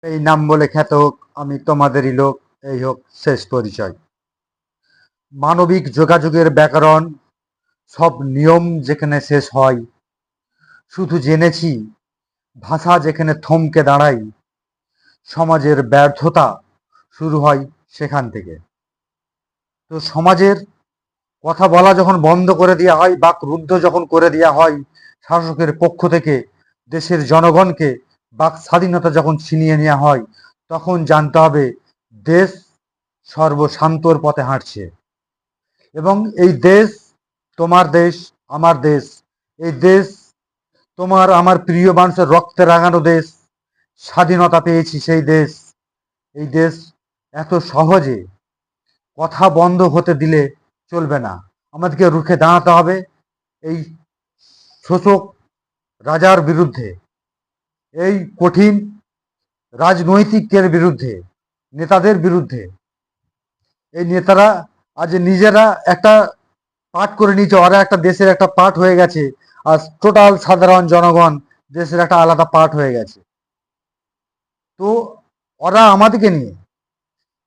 এই নাম বলে খ্যাত হোক, আমি তোমাদেরই লোক, এই হোক শেষ পরিচয়। মানবিক যোগাযোগের ব্যাকরণ সব নিয়ম যেখানে শেষ হয়, শুধু জেনেছি ভাষা যেখানে থমকে দাঁড়ায়, সমাজের ব্যর্থতা শুরু হয় সেখান থেকে। তো সমাজের কথা বলা যখন বন্ধ করে দেওয়া হয়, বাক রুদ্ধ যখন করে দেওয়া হয় শাসকের পক্ষ থেকে, দেশের জনগণকে বাক স্বাধীনতা যখন ছিনিয়ে নেওয়া হয়, তখন জানতে হবে দেশ সর্বশান্তর পথে হাঁটছে। এবং এই দেশ তোমার দেশ, আমার দেশ। এই দেশ তোমার আমার প্রিয় মানুষের রক্তে রাঙানো দেশ। স্বাধীনতা পেয়েছি সেই দেশ। এই দেশ এত সহজে কথা বন্ধ হতে দিলে চলবে না। আমাদেরকে রুখে দাঁড়াতে হবে এই শোষক রাজার বিরুদ্ধে, এই কঠিন রাজনৈতিকের বিরুদ্ধে, নেতাদের বিরুদ্ধে। এই নেতারা আজ নিজেরা একটা পার্ট করে নিয়েছে, ওরা একটা দেশের একটা পার্ট হয়ে গেছে, আর টোটাল সাধারণ জনগণ দেশের একটা আলাদা পার্ট হয়ে গেছে। তো ওরা আমাদেরকে নিয়ে,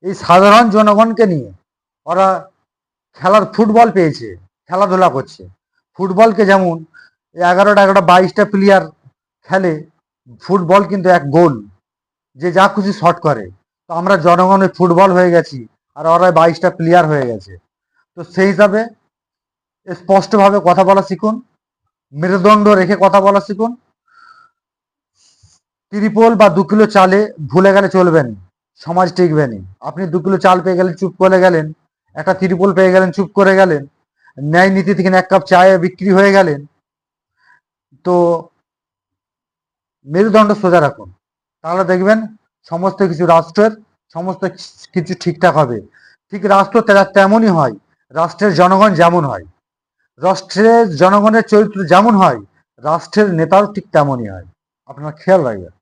এই সাধারণ জনগণকে নিয়ে ওরা খেলার ফুটবল পেয়েছে, খেলাধুলা করছে। ফুটবলকে যেমন 11টা 22টা প্লেয়ার খেলে, ফুটবল কিন্তু এক গোল, যে যা খুশি শট করে। তো আমরা জনগণের ফুটবল হয়ে গেছি, আর ওরা 22টা প্লেয়ার হয়ে গেছে। তো সেই হিসাবে স্পষ্টভাবে কথা বলা শিখুন, মেরুদণ্ড রেখে কথা বলা শিখুন। ত্রিপল বা 2 কিলো চালে ভুলে গেলে চলবেন, সমাজ টিকবে না। আপনি 2 কিলো চাল পেয়ে গেলেন, চুপ করে গেলেন, একটা ত্রিপল পেয়ে গেলেন, চুপ করে গেলেন, ন্যায় নীতি থেকে 1 কাপ চায়ে বিক্রি হয়ে গেলেন, তো মেরুদণ্ড সোজা রাখুন। তাহলে দেখবেন সমস্ত কিছু রাষ্ট্রের সমস্ত কিছু ঠিকঠাক হবে। ঠিক রাষ্ট্র তেমনই হয়, রাষ্ট্রের জনগণ যেমন হয়, রাষ্ট্রের জনগণের চরিত্র যেমন হয়, রাষ্ট্রের নেতাও ঠিক তেমনই হয়। আপনারা খেয়াল রাখবেন।